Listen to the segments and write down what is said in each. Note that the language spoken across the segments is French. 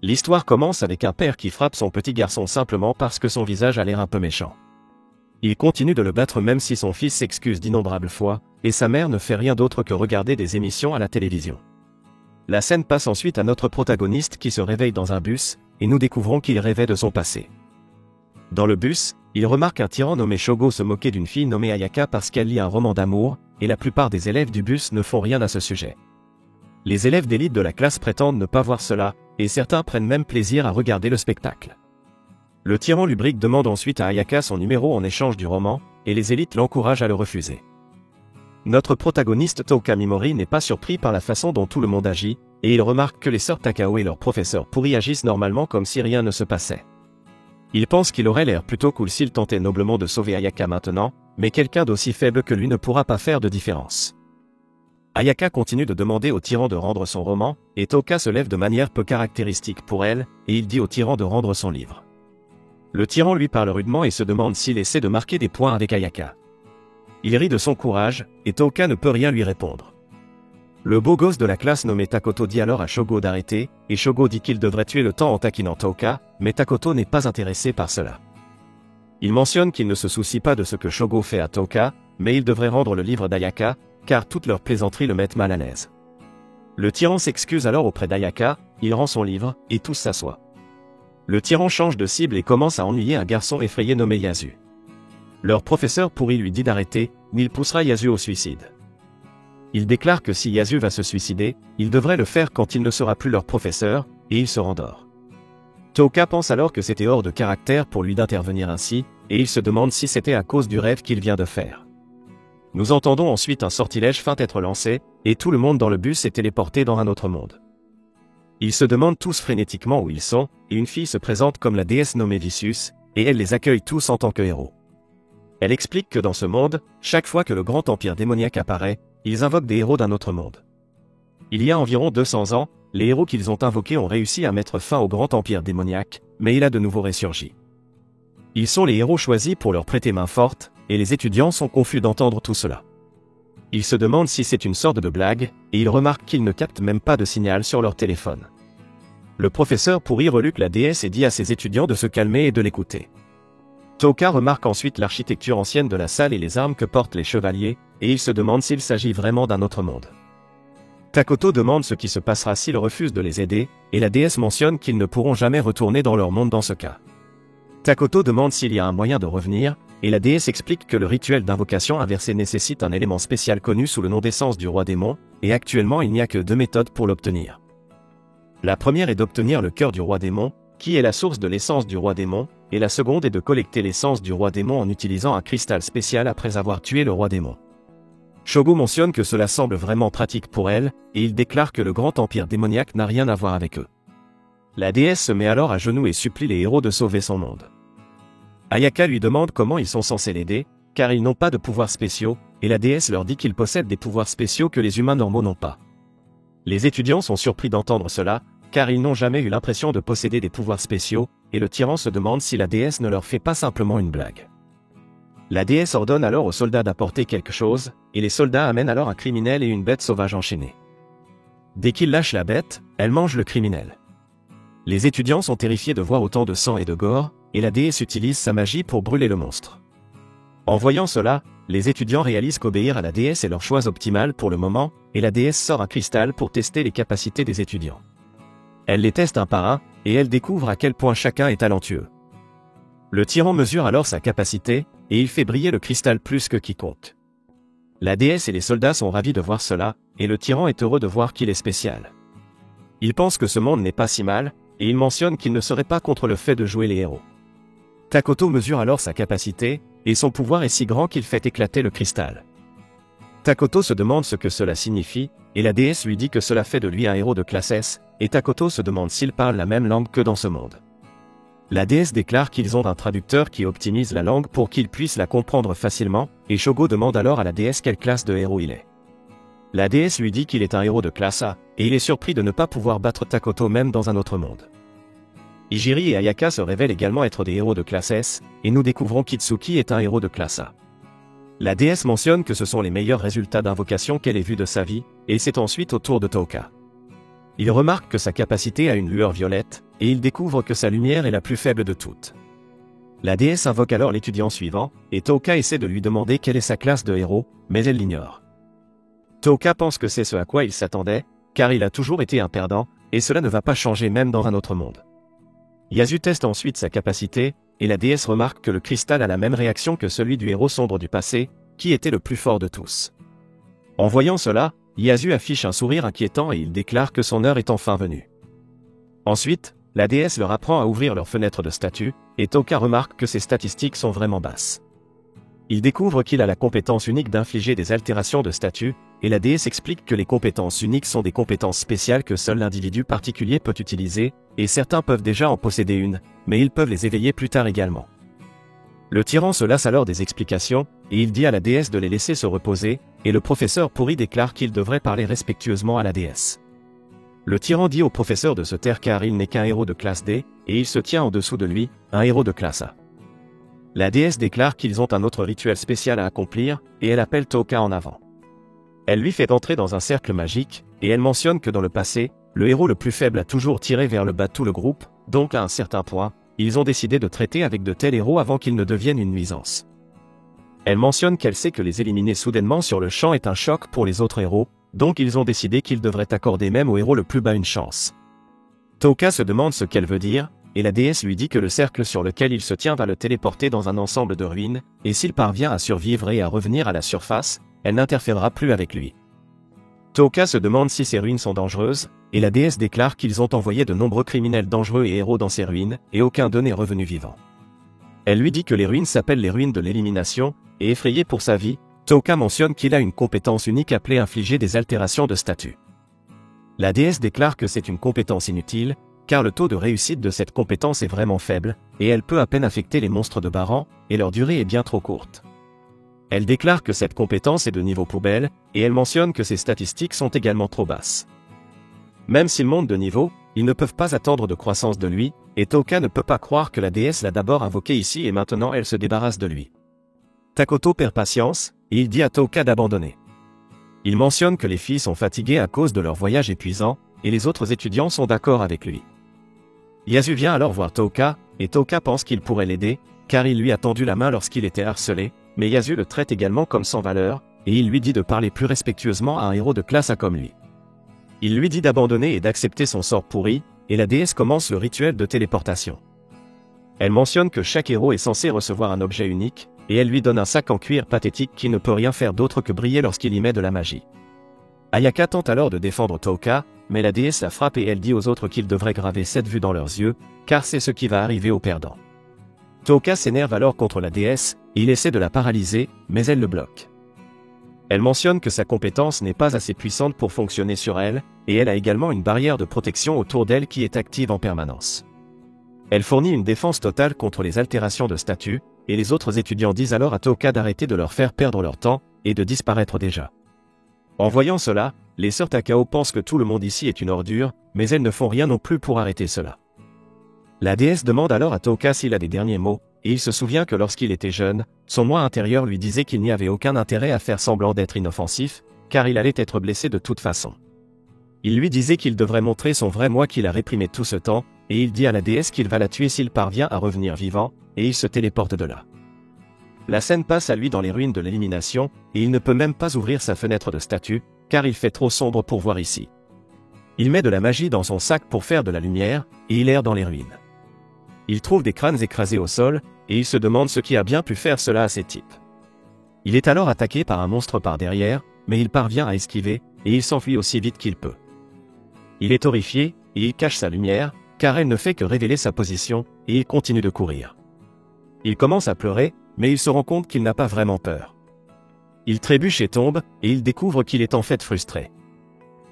L'histoire commence avec un père qui frappe son petit garçon simplement parce que son visage a l'air un peu méchant. Il continue de le battre même si son fils s'excuse d'innombrables fois, et sa mère ne fait rien d'autre que regarder des émissions à la télévision. La scène passe ensuite à notre protagoniste qui se réveille dans un bus, et nous découvrons qu'il rêvait de son passé. Dans le bus, il remarque un tyran nommé Shogo se moquer d'une fille nommée Ayaka parce qu'elle lit un roman d'amour, et la plupart des élèves du bus ne font rien à ce sujet. Les élèves d'élite de la classe prétendent ne pas voir cela, et certains prennent même plaisir à regarder le spectacle. Le tyran lubrique demande ensuite à Ayaka son numéro en échange du roman, et les élites l'encouragent à le refuser. Notre protagoniste Touka Mimori n'est pas surpris par la façon dont tout le monde agit, et il remarque que les sœurs Takao et leur professeur pourri agissent normalement comme si rien ne se passait. Il pense qu'il aurait l'air plutôt cool s'il tentait noblement de sauver Ayaka maintenant, mais quelqu'un d'aussi faible que lui ne pourra pas faire de différence. Ayaka continue de demander au tyran de rendre son roman, et Touka se lève de manière peu caractéristique pour elle, et il dit au tyran de rendre son livre. Le tyran lui parle rudement et se demande s'il essaie de marquer des points avec Ayaka. Il rit de son courage, et Touka ne peut rien lui répondre. Le beau gosse de la classe nommé Takoto dit alors à Shogo d'arrêter, et Shogo dit qu'il devrait tuer le temps en taquinant Touka, mais Takoto n'est pas intéressé par cela. Il mentionne qu'il ne se soucie pas de ce que Shogo fait à Touka, mais il devrait rendre le livre d'Ayaka, car toutes leurs plaisanteries le mettent mal à l'aise. Le tyran s'excuse alors auprès d'Ayaka, il rend son livre, et tous s'assoient. Le tyran change de cible et commence à ennuyer un garçon effrayé nommé Yasu. Leur professeur pourri lui dit d'arrêter, mais il poussera Yasu au suicide. Il déclare que si Yasu va se suicider, il devrait le faire quand il ne sera plus leur professeur, et il se rendort. Touka pense alors que c'était hors de caractère pour lui d'intervenir ainsi, et il se demande si c'était à cause du rêve qu'il vient de faire. Nous entendons ensuite un sortilège feint être lancé, et tout le monde dans le bus est téléporté dans un autre monde. Ils se demandent tous frénétiquement où ils sont, et une fille se présente comme la déesse nommée Vicious, et elle les accueille tous en tant que héros. Elle explique que dans ce monde, chaque fois que le grand empire démoniaque apparaît, ils invoquent des héros d'un autre monde. Il y a environ 200 ans, les héros qu'ils ont invoqués ont réussi à mettre fin au grand empire démoniaque, mais il a de nouveau ressurgi. Ils sont les héros choisis pour leur prêter main forte, et les étudiants sont confus d'entendre tout cela. Ils se demandent si c'est une sorte de blague, et ils remarquent qu'ils ne captent même pas de signal sur leur téléphone. Le professeur pourri reluque la déesse et dit à ses étudiants de se calmer et de l'écouter. Touka remarque ensuite l'architecture ancienne de la salle et les armes que portent les chevaliers, et il se demande s'il s'agit vraiment d'un autre monde. Takoto demande ce qui se passera s'ils refusent de les aider, et la déesse mentionne qu'ils ne pourront jamais retourner dans leur monde dans ce cas. Takoto demande s'il y a un moyen de revenir, et la déesse explique que le rituel d'invocation inversée nécessite un élément spécial connu sous le nom d'essence du roi démon, et actuellement il n'y a que 2 méthodes pour l'obtenir. La première est d'obtenir le cœur du roi démon, qui est la source de l'essence du roi démon, et la seconde est de collecter l'essence du roi démon en utilisant un cristal spécial après avoir tué le roi démon. Shogo mentionne que cela semble vraiment pratique pour elle, et il déclare que le grand empire démoniaque n'a rien à voir avec eux. La déesse se met alors à genoux et supplie les héros de sauver son monde. Ayaka lui demande comment ils sont censés l'aider, car ils n'ont pas de pouvoirs spéciaux, et la déesse leur dit qu'ils possèdent des pouvoirs spéciaux que les humains normaux n'ont pas. Les étudiants sont surpris d'entendre cela, car ils n'ont jamais eu l'impression de posséder des pouvoirs spéciaux, et le tyran se demande si la déesse ne leur fait pas simplement une blague. La déesse ordonne alors aux soldats d'apporter quelque chose, et les soldats amènent alors un criminel et une bête sauvage enchaînée. Dès qu'ils lâchent la bête, elle mange le criminel. Les étudiants sont terrifiés de voir autant de sang et de gore, et la déesse utilise sa magie pour brûler le monstre. En voyant cela, les étudiants réalisent qu'obéir à la déesse est leur choix optimal pour le moment, et la déesse sort un cristal pour tester les capacités des étudiants. Elle les teste un par un, et elle découvre à quel point chacun est talentueux. Le tyran mesure alors sa capacité, et il fait briller le cristal plus que quiconque. La déesse et les soldats sont ravis de voir cela, et le tyran est heureux de voir qu'il est spécial. Il pense que ce monde n'est pas si mal, et il mentionne qu'il ne serait pas contre le fait de jouer les héros. Takoto mesure alors sa capacité, et son pouvoir est si grand qu'il fait éclater le cristal. Takoto se demande ce que cela signifie, et la déesse lui dit que cela fait de lui un héros de classe S, et Takoto se demande s'il parle la même langue que dans ce monde. La déesse déclare qu'ils ont un traducteur qui optimise la langue pour qu'ils puissent la comprendre facilement, et Shogo demande alors à la déesse quelle classe de héros il est. La déesse lui dit qu'il est un héros de classe A, et il est surpris de ne pas pouvoir battre Takoto même dans un autre monde. Ijiri et Ayaka se révèlent également être des héros de classe S, et nous découvrons qu'Itsuki est un héros de classe A. La déesse mentionne que ce sont les meilleurs résultats d'invocation qu'elle ait vus de sa vie, et c'est ensuite au tour de Touka. Il remarque que sa capacité a une lueur violette, et il découvre que sa lumière est la plus faible de toutes. La déesse invoque alors l'étudiant suivant, et Touka essaie de lui demander quelle est sa classe de héros, mais elle l'ignore. Touka pense que c'est ce à quoi il s'attendait, car il a toujours été un perdant, et cela ne va pas changer même dans un autre monde. Yasu teste ensuite sa capacité, et la déesse remarque que le cristal a la même réaction que celui du héros sombre du passé, qui était le plus fort de tous. En voyant cela, Yasu affiche un sourire inquiétant et il déclare que son heure est enfin venue. Ensuite, la déesse leur apprend à ouvrir leurs fenêtres de statut, et Touka remarque que ses statistiques sont vraiment basses. Il découvre qu'il a la compétence unique d'infliger des altérations de statut, et la déesse explique que les compétences uniques sont des compétences spéciales que seul l'individu particulier peut utiliser, et certains peuvent déjà en posséder une, mais ils peuvent les éveiller plus tard également. Le tyran se lasse alors des explications, et il dit à la déesse de les laisser se reposer, et le professeur pourri déclare qu'il devrait parler respectueusement à la déesse. Le tyran dit au professeur de se taire car il n'est qu'un héros de classe D, et il se tient en dessous de lui, un héros de classe A. La déesse déclare qu'ils ont un autre rituel spécial à accomplir, et elle appelle Touka en avant. Elle lui fait entrer dans un cercle magique, et elle mentionne que dans le passé, le héros le plus faible a toujours tiré vers le bas tout le groupe, donc à un certain point, ils ont décidé de traiter avec de tels héros avant qu'ils ne deviennent une nuisance. Elle mentionne qu'elle sait que les éliminer soudainement sur le champ est un choc pour les autres héros, donc ils ont décidé qu'ils devraient accorder même au héros le plus bas une chance. Touka se demande ce qu'elle veut dire, et la déesse lui dit que le cercle sur lequel il se tient va le téléporter dans un ensemble de ruines, et s'il parvient à survivre et à revenir à la surface, elle n'interférera plus avec lui. Touka se demande si ces ruines sont dangereuses, et la déesse déclare qu'ils ont envoyé de nombreux criminels dangereux et héros dans ces ruines, et aucun d'eux n'est revenu vivant. Elle lui dit que les ruines s'appellent les ruines de l'élimination, et effrayé pour sa vie, Touka mentionne qu'il a une compétence unique appelée infliger des altérations de statut. La déesse déclare que c'est une compétence inutile, car le taux de réussite de cette compétence est vraiment faible, et elle peut à peine affecter les monstres de Baran, et leur durée est bien trop courte. Elle déclare que cette compétence est de niveau poubelle, et elle mentionne que ses statistiques sont également trop basses. Même s'ils montent de niveau, ils ne peuvent pas attendre de croissance de lui, et Touka ne peut pas croire que la déesse l'a d'abord invoqué ici et maintenant elle se débarrasse de lui. Takoto perd patience, et il dit à Touka d'abandonner. Il mentionne que les filles sont fatiguées à cause de leur voyage épuisant, et les autres étudiants sont d'accord avec lui. Yasu vient alors voir Touka, et Touka pense qu'il pourrait l'aider, car il lui a tendu la main lorsqu'il était harcelé, mais Yasu le traite également comme sans valeur, et il lui dit de parler plus respectueusement à un héros de classe A comme lui. Il lui dit d'abandonner et d'accepter son sort pourri, et la déesse commence le rituel de téléportation. Elle mentionne que chaque héros est censé recevoir un objet unique, et elle lui donne un sac en cuir pathétique qui ne peut rien faire d'autre que briller lorsqu'il y met de la magie. Ayaka tente alors de défendre Touka, mais la déesse la frappe et elle dit aux autres qu'ils devraient graver cette vue dans leurs yeux, car c'est ce qui va arriver aux perdants. Touka s'énerve alors contre la déesse, et il essaie de la paralyser, mais elle le bloque. Elle mentionne que sa compétence n'est pas assez puissante pour fonctionner sur elle, et elle a également une barrière de protection autour d'elle qui est active en permanence. Elle fournit une défense totale contre les altérations de statut, et les autres étudiants disent alors à Touka d'arrêter de leur faire perdre leur temps, et de disparaître déjà. En voyant cela, les sœurs Takao pensent que tout le monde ici est une ordure, mais elles ne font rien non plus pour arrêter cela. La déesse demande alors à Touka s'il a des derniers mots, et il se souvient que lorsqu'il était jeune, son moi intérieur lui disait qu'il n'y avait aucun intérêt à faire semblant d'être inoffensif, car il allait être blessé de toute façon. Il lui disait qu'il devrait montrer son vrai moi qu'il a réprimé tout ce temps, et il dit à la déesse qu'il va la tuer s'il parvient à revenir vivant, et il se téléporte de là. La scène passe à lui dans les ruines de l'élimination, et il ne peut même pas ouvrir sa fenêtre de statut, car il fait trop sombre pour voir ici. Il met de la magie dans son sac pour faire de la lumière, et il erre dans les ruines. Il trouve des crânes écrasés au sol, et il se demande ce qui a bien pu faire cela à ces types. Il est alors attaqué par un monstre par derrière, mais il parvient à esquiver, et il s'enfuit aussi vite qu'il peut. Il est horrifié, et il cache sa lumière, car elle ne fait que révéler sa position, et il continue de courir. Il commence à pleurer, mais il se rend compte qu'il n'a pas vraiment peur. Il trébuche et tombe, et il découvre qu'il est en fait frustré.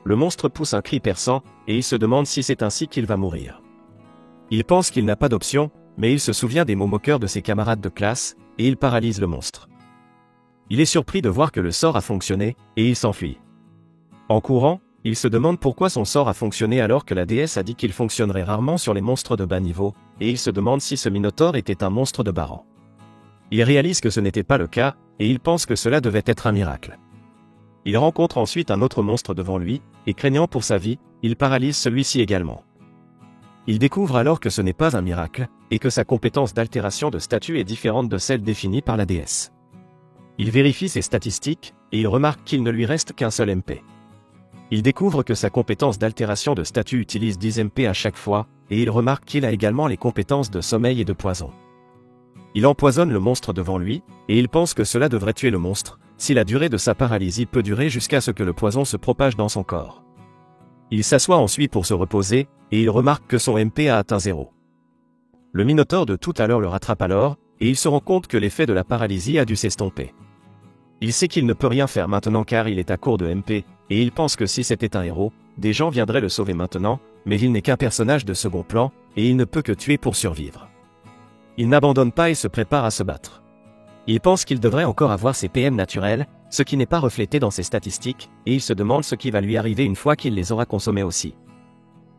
Le monstre pousse un cri perçant, et il se demande si c'est ainsi qu'il va mourir. Il pense qu'il n'a pas d'option, mais il se souvient des mots moqueurs de ses camarades de classe, et il paralyse le monstre. Il est surpris de voir que le sort a fonctionné, et il s'enfuit. En courant, il se demande pourquoi son sort a fonctionné alors que la déesse a dit qu'il fonctionnerait rarement sur les monstres de bas niveau, et il se demande si ce Minotaure était un monstre de bas rang. Il réalise que ce n'était pas le cas, et il pense que cela devait être un miracle. Il rencontre ensuite un autre monstre devant lui, et craignant pour sa vie, il paralyse celui-ci également. Il découvre alors que ce n'est pas un miracle, et que sa compétence d'altération de statut est différente de celle définie par la déesse. Il vérifie ses statistiques, et il remarque qu'il ne lui reste qu'un seul MP. Il découvre que sa compétence d'altération de statut utilise 10 MP à chaque fois, et il remarque qu'il a également les compétences de sommeil et de poison. Il empoisonne le monstre devant lui, et il pense que cela devrait tuer le monstre, si la durée de sa paralysie peut durer jusqu'à ce que le poison se propage dans son corps. Il s'assoit ensuite pour se reposer, et il remarque que son MP a atteint 0. Le Minotaure de tout à l'heure le rattrape alors, et il se rend compte que l'effet de la paralysie a dû s'estomper. Il sait qu'il ne peut rien faire maintenant car il est à court de MP, et il pense que si c'était un héros, des gens viendraient le sauver maintenant, mais il n'est qu'un personnage de second plan, et il ne peut que tuer pour survivre. Il n'abandonne pas et se prépare à se battre. Il pense qu'il devrait encore avoir ses PM naturels, ce qui n'est pas reflété dans ses statistiques, et il se demande ce qui va lui arriver une fois qu'il les aura consommés aussi.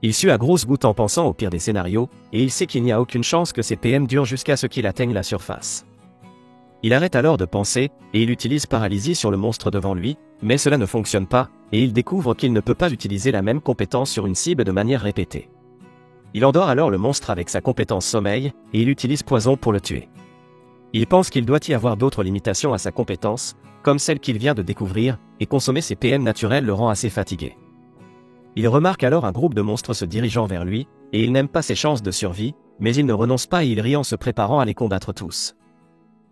Il sue à grosses gouttes en pensant au pire des scénarios, et il sait qu'il n'y a aucune chance que ses PM durent jusqu'à ce qu'il atteigne la surface. Il arrête alors de penser, et il utilise paralysie sur le monstre devant lui, mais cela ne fonctionne pas, et il découvre qu'il ne peut pas utiliser la même compétence sur une cible de manière répétée. Il endort alors le monstre avec sa compétence sommeil, et il utilise poison pour le tuer. Il pense qu'il doit y avoir d'autres limitations à sa compétence, comme celle qu'il vient de découvrir, et consommer ses PM naturels le rend assez fatigué. Il remarque alors un groupe de monstres se dirigeant vers lui, et il n'aime pas ses chances de survie, mais il ne renonce pas et il rit en se préparant à les combattre tous.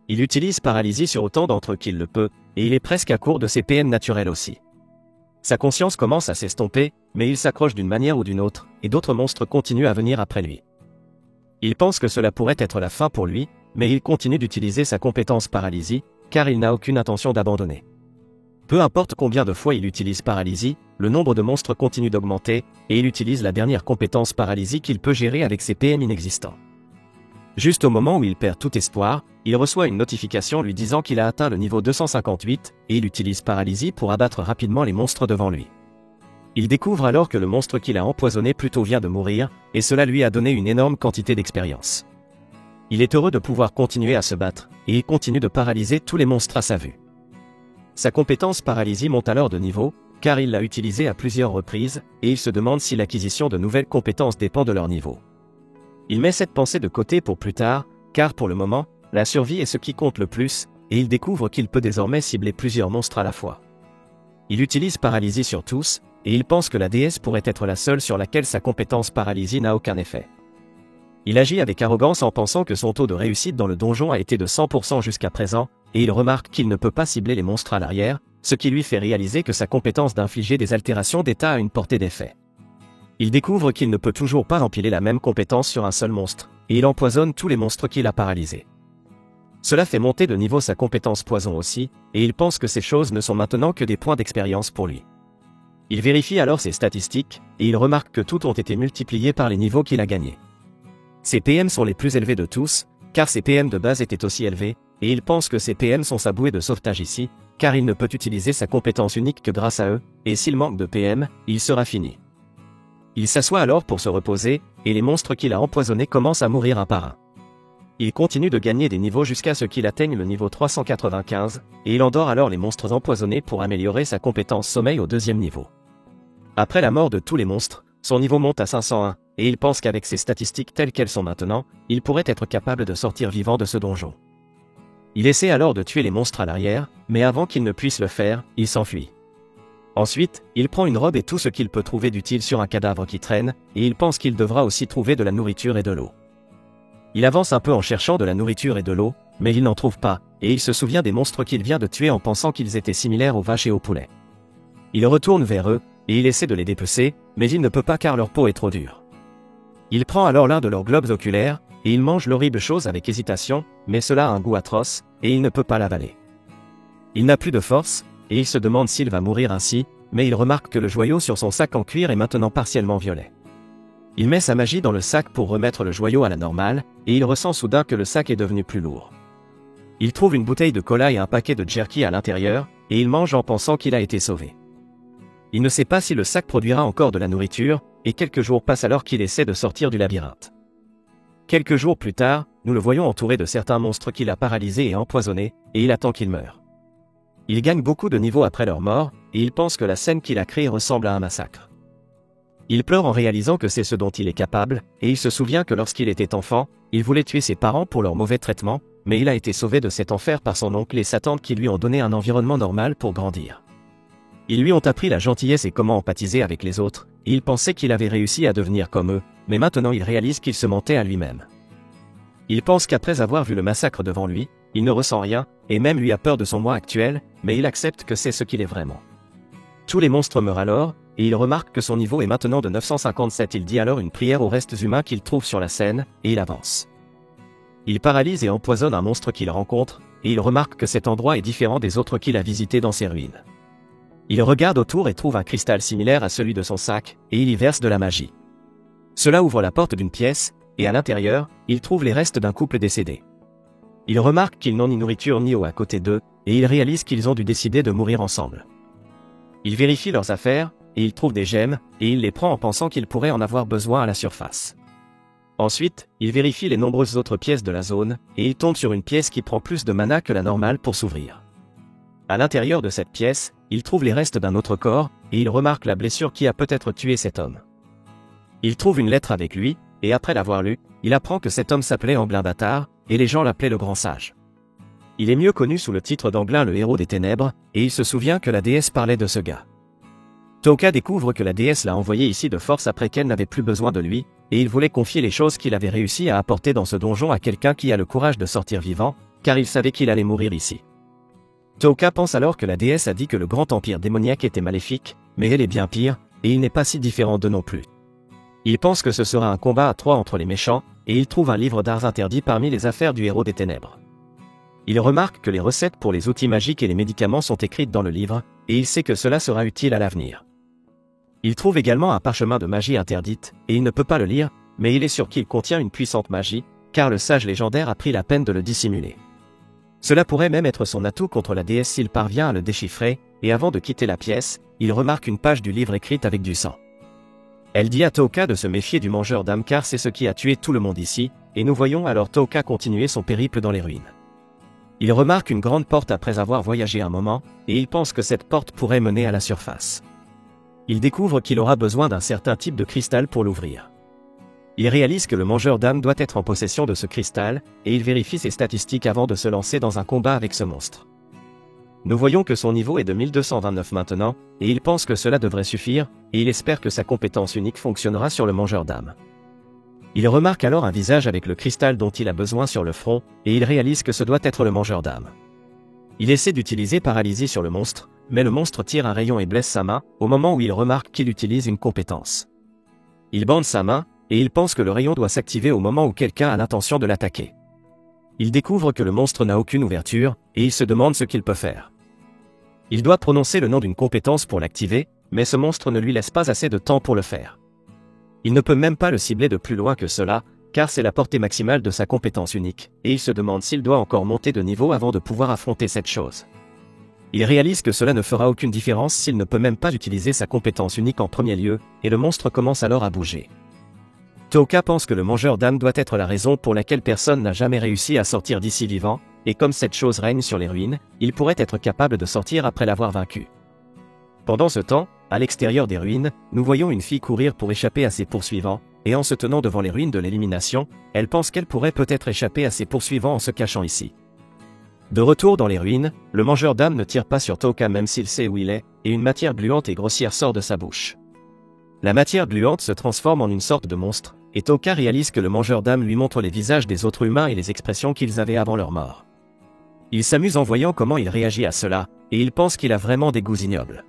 Il utilise paralysie sur autant d'entre eux qu'il le peut, et il est presque à court de ses PM naturels aussi. Sa conscience commence à s'estomper, mais il s'accroche d'une manière ou d'une autre, et d'autres monstres continuent à venir après lui. Il pense que cela pourrait être la fin pour lui, mais il continue d'utiliser sa compétence paralysie, car il n'a aucune intention d'abandonner. Peu importe combien de fois il utilise paralysie, le nombre de monstres continue d'augmenter, et il utilise la dernière compétence paralysie qu'il peut gérer avec ses PM inexistants. Juste au moment où il perd tout espoir, il reçoit une notification lui disant qu'il a atteint le niveau 258, et il utilise paralysie pour abattre rapidement les monstres devant lui. Il découvre alors que le monstre qu'il a empoisonné plus tôt vient de mourir, et cela lui a donné une énorme quantité d'expérience. Il est heureux de pouvoir continuer à se battre, et il continue de paralyser tous les monstres à sa vue. Sa compétence paralysie monte alors de niveau, car il l'a utilisée à plusieurs reprises, et il se demande si l'acquisition de nouvelles compétences dépend de leur niveau. Il met cette pensée de côté pour plus tard, car pour le moment, la survie est ce qui compte le plus, et il découvre qu'il peut désormais cibler plusieurs monstres à la fois. Il utilise paralysie sur tous, et il pense que la déesse pourrait être la seule sur laquelle sa compétence paralysie n'a aucun effet. Il agit avec arrogance en pensant que son taux de réussite dans le donjon a été de 100% jusqu'à présent, et il remarque qu'il ne peut pas cibler les monstres à l'arrière, ce qui lui fait réaliser que sa compétence d'infliger des altérations d'état a une portée d'effet. Il découvre qu'il ne peut toujours pas empiler la même compétence sur un seul monstre, et il empoisonne tous les monstres qu'il a paralysés. Cela fait monter de niveau sa compétence poison aussi, et il pense que ces choses ne sont maintenant que des points d'expérience pour lui. Il vérifie alors ses statistiques, et il remarque que toutes ont été multipliées par les niveaux qu'il a gagnés. Ses PM sont les plus élevés de tous, car ses PM de base étaient aussi élevés, et il pense que ses PM sont sa bouée de sauvetage ici, car il ne peut utiliser sa compétence unique que grâce à eux, et s'il manque de PM, il sera fini. Il s'assoit alors pour se reposer, et les monstres qu'il a empoisonnés commencent à mourir un par un. Il continue de gagner des niveaux jusqu'à ce qu'il atteigne le niveau 395, et il endort alors les monstres empoisonnés pour améliorer sa compétence sommeil au deuxième niveau. Après la mort de tous les monstres, son niveau monte à 501, et il pense qu'avec ses statistiques telles qu'elles sont maintenant, il pourrait être capable de sortir vivant de ce donjon. Il essaie alors de tuer les monstres à l'arrière, mais avant qu'il ne puisse le faire, il s'enfuit. Ensuite, il prend une robe et tout ce qu'il peut trouver d'utile sur un cadavre qui traîne, et il pense qu'il devra aussi trouver de la nourriture et de l'eau. Il avance un peu en cherchant de la nourriture et de l'eau, mais il n'en trouve pas, et il se souvient des monstres qu'il vient de tuer en pensant qu'ils étaient similaires aux vaches et aux poulets. Il retourne vers eux, et il essaie de les dépecer, mais il ne peut pas car leur peau est trop dure. Il prend alors l'un de leurs globes oculaires, et il mange l'horrible chose avec hésitation, mais cela a un goût atroce, et il ne peut pas l'avaler. Il n'a plus de force, et il se demande s'il va mourir ainsi, mais il remarque que le joyau sur son sac en cuir est maintenant partiellement violet. Il met sa magie dans le sac pour remettre le joyau à la normale, et il ressent soudain que le sac est devenu plus lourd. Il trouve une bouteille de cola et un paquet de jerky à l'intérieur, et il mange en pensant qu'il a été sauvé. Il ne sait pas si le sac produira encore de la nourriture, et quelques jours passent alors qu'il essaie de sortir du labyrinthe. Quelques jours plus tard, nous le voyons entouré de certains monstres qu'il a paralysés et empoisonnés, et il attend qu'ils meurent. Il gagne beaucoup de niveaux après leur mort, et il pense que la scène qu'il a créée ressemble à un massacre. Il pleure en réalisant que c'est ce dont il est capable, et il se souvient que lorsqu'il était enfant, il voulait tuer ses parents pour leur mauvais traitement, mais il a été sauvé de cet enfer par son oncle et sa tante qui lui ont donné un environnement normal pour grandir. Ils lui ont appris la gentillesse et comment empathiser avec les autres, et il pensait qu'il avait réussi à devenir comme eux, mais maintenant il réalise qu'il se mentait à lui-même. Il pense qu'après avoir vu le massacre devant lui, il ne ressent rien, et même lui a peur de son moi actuel, mais il accepte que c'est ce qu'il est vraiment. Tous les monstres meurent alors, et il remarque que son niveau est maintenant de 957. Il dit alors une prière aux restes humains qu'il trouve sur la scène, et il avance. Il paralyse et empoisonne un monstre qu'il rencontre, et il remarque que cet endroit est différent des autres qu'il a visités dans ses ruines. Il regarde autour et trouve un cristal similaire à celui de son sac, et il y verse de la magie. Cela ouvre la porte d'une pièce, et à l'intérieur, il trouve les restes d'un couple décédé. Il remarque qu'ils n'ont ni nourriture ni eau à côté d'eux, et il réalise qu'ils ont dû décider de mourir ensemble. Il vérifie leurs affaires, et il trouve des gemmes, et il les prend en pensant qu'il pourrait en avoir besoin à la surface. Ensuite, il vérifie les nombreuses autres pièces de la zone, et il tombe sur une pièce qui prend plus de mana que la normale pour s'ouvrir. À l'intérieur de cette pièce, il trouve les restes d'un autre corps, et il remarque la blessure qui a peut-être tué cet homme. Il trouve une lettre avec lui, et après l'avoir lue, il apprend que cet homme s'appelait Anglin Bâtard, et les gens l'appelaient le Grand Sage. Il est mieux connu sous le titre d'Anglin le héros des ténèbres, et il se souvient que la déesse parlait de ce gars. Toka découvre que la déesse l'a envoyé ici de force après qu'elle n'avait plus besoin de lui, et il voulait confier les choses qu'il avait réussi à apporter dans ce donjon à quelqu'un qui a le courage de sortir vivant, car il savait qu'il allait mourir ici. Toka pense alors que la déesse a dit que le grand empire démoniaque était maléfique, mais elle est bien pire, et il n'est pas si différent d'eux non plus. Il pense que ce sera un combat à 3 entre les méchants, et il trouve un livre d'arts interdits parmi les affaires du héros des ténèbres. Il remarque que les recettes pour les outils magiques et les médicaments sont écrites dans le livre, et il sait que cela sera utile à l'avenir. Il trouve également un parchemin de magie interdite, et il ne peut pas le lire, mais il est sûr qu'il contient une puissante magie, car le sage légendaire a pris la peine de le dissimuler. Cela pourrait même être son atout contre la déesse s'il parvient à le déchiffrer, et avant de quitter la pièce, il remarque une page du livre écrite avec du sang. Elle dit à Toka de se méfier du mangeur d'âmes car c'est ce qui a tué tout le monde ici, et nous voyons alors Toka continuer son périple dans les ruines. Il remarque une grande porte après avoir voyagé un moment, et il pense que cette porte pourrait mener à la surface. Il découvre qu'il aura besoin d'un certain type de cristal pour l'ouvrir. Il réalise que le mangeur d'âmes doit être en possession de ce cristal, et il vérifie ses statistiques avant de se lancer dans un combat avec ce monstre. Nous voyons que son niveau est de 1229 maintenant, et il pense que cela devrait suffire, et il espère que sa compétence unique fonctionnera sur le mangeur d'âmes. Il remarque alors un visage avec le cristal dont il a besoin sur le front, et il réalise que ce doit être le mangeur d'âmes. Il essaie d'utiliser paralysie sur le monstre, mais le monstre tire un rayon et blesse sa main, au moment où il remarque qu'il utilise une compétence. Il bande sa main, et il pense que le rayon doit s'activer au moment où quelqu'un a l'intention de l'attaquer. Il découvre que le monstre n'a aucune ouverture, et il se demande ce qu'il peut faire. Il doit prononcer le nom d'une compétence pour l'activer, mais ce monstre ne lui laisse pas assez de temps pour le faire. Il ne peut même pas le cibler de plus loin que cela, car c'est la portée maximale de sa compétence unique, et il se demande s'il doit encore monter de niveau avant de pouvoir affronter cette chose. Il réalise que cela ne fera aucune différence s'il ne peut même pas utiliser sa compétence unique en premier lieu, et le monstre commence alors à bouger. Toka pense que le mangeur d'âmes doit être la raison pour laquelle personne n'a jamais réussi à sortir d'ici vivant, et comme cette chose règne sur les ruines, il pourrait être capable de sortir après l'avoir vaincu. Pendant ce temps, à l'extérieur des ruines, nous voyons une fille courir pour échapper à ses poursuivants, et en se tenant devant les ruines de l'élimination, elle pense qu'elle pourrait peut-être échapper à ses poursuivants en se cachant ici. De retour dans les ruines, le mangeur d'âmes ne tire pas sur Toka même s'il sait où il est, et une matière gluante et grossière sort de sa bouche. La matière gluante se transforme en une sorte de monstre, et Toka réalise que le mangeur d'âmes lui montre les visages des autres humains et les expressions qu'ils avaient avant leur mort. Il s'amuse en voyant comment il réagit à cela, et il pense qu'il a vraiment des goûts ignobles.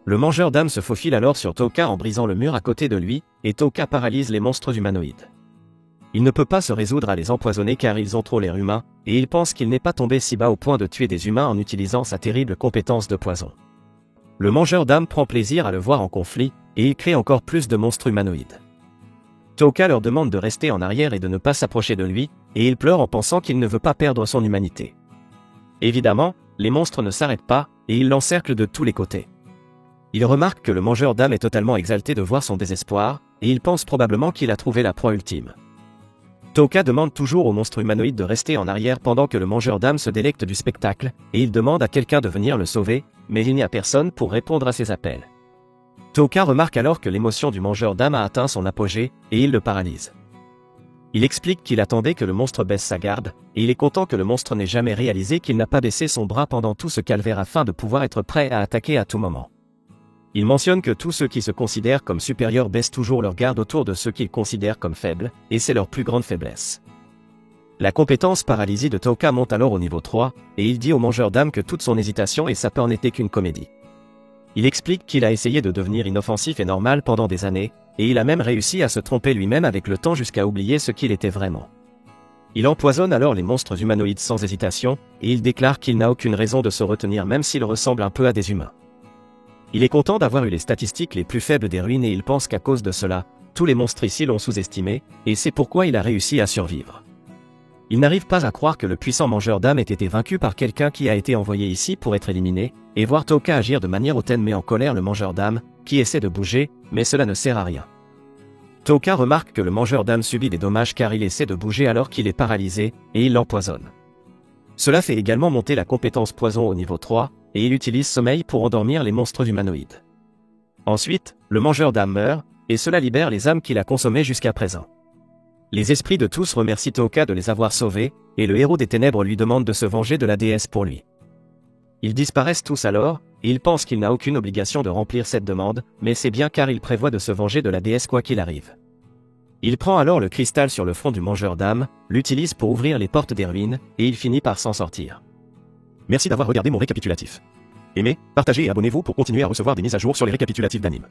Le mangeur d'âmes se faufile alors sur Toka en brisant le mur à côté de lui, et Toka paralyse les monstres humanoïdes. Il ne peut pas se résoudre à les empoisonner car ils ont trop l'air humains, et il pense qu'il n'est pas tombé si bas au point de tuer des humains en utilisant sa terrible compétence de poison. Le mangeur d'âmes prend plaisir à le voir en conflit, et il crée encore plus de monstres humanoïdes. Toka leur demande de rester en arrière et de ne pas s'approcher de lui, et il pleure en pensant qu'il ne veut pas perdre son humanité. Évidemment, les monstres ne s'arrêtent pas, et ils l'encerclent de tous les côtés. Il remarque que le mangeur d'âmes est totalement exalté de voir son désespoir, et il pense probablement qu'il a trouvé la proie ultime. Toka demande toujours au monstre humanoïde de rester en arrière pendant que le mangeur d'âmes se délecte du spectacle, et il demande à quelqu'un de venir le sauver, mais il n'y a personne pour répondre à ses appels. Toka remarque alors que l'émotion du mangeur d'âme a atteint son apogée, et il le paralyse. Il explique qu'il attendait que le monstre baisse sa garde, et il est content que le monstre n'ait jamais réalisé qu'il n'a pas baissé son bras pendant tout ce calvaire afin de pouvoir être prêt à attaquer à tout moment. Il mentionne que tous ceux qui se considèrent comme supérieurs baissent toujours leur garde autour de ceux qu'ils considèrent comme faibles, et c'est leur plus grande faiblesse. La compétence paralysie de Toka monte alors au niveau 3, et il dit au mangeur d'âme que toute son hésitation et sa peur n'étaient qu'une comédie. Il explique qu'il a essayé de devenir inoffensif et normal pendant des années, et il a même réussi à se tromper lui-même avec le temps jusqu'à oublier ce qu'il était vraiment. Il empoisonne alors les monstres humanoïdes sans hésitation, et il déclare qu'il n'a aucune raison de se retenir même s'ils ressemblent un peu à des humains. Il est content d'avoir eu les statistiques les plus faibles des ruines et il pense qu'à cause de cela, tous les monstres ici l'ont sous-estimé, et c'est pourquoi il a réussi à survivre. Il n'arrive pas à croire que le puissant mangeur d'âme ait été vaincu par quelqu'un qui a été envoyé ici pour être éliminé, et voir Toka agir de manière hautaine met en colère le mangeur d'âme, qui essaie de bouger, mais cela ne sert à rien. Toka remarque que le mangeur d'âme subit des dommages car il essaie de bouger alors qu'il est paralysé, et il l'empoisonne. Cela fait également monter la compétence poison au niveau 3, et il utilise sommeil pour endormir les monstres humanoïdes. Ensuite, le mangeur d'âme meurt, et cela libère les âmes qu'il a consommées jusqu'à présent. Les esprits de tous remercient Toka de les avoir sauvés, et le héros des ténèbres lui demande de se venger de la déesse pour lui. Ils disparaissent tous alors, et il pense qu'il n'a aucune obligation de remplir cette demande, mais c'est bien car il prévoit de se venger de la déesse quoi qu'il arrive. Il prend alors le cristal sur le front du mangeur d'âme, l'utilise pour ouvrir les portes des ruines, et il finit par s'en sortir. Merci d'avoir regardé mon récapitulatif. Aimez, partagez et abonnez-vous pour continuer à recevoir des mises à jour sur les récapitulatifs d'anime.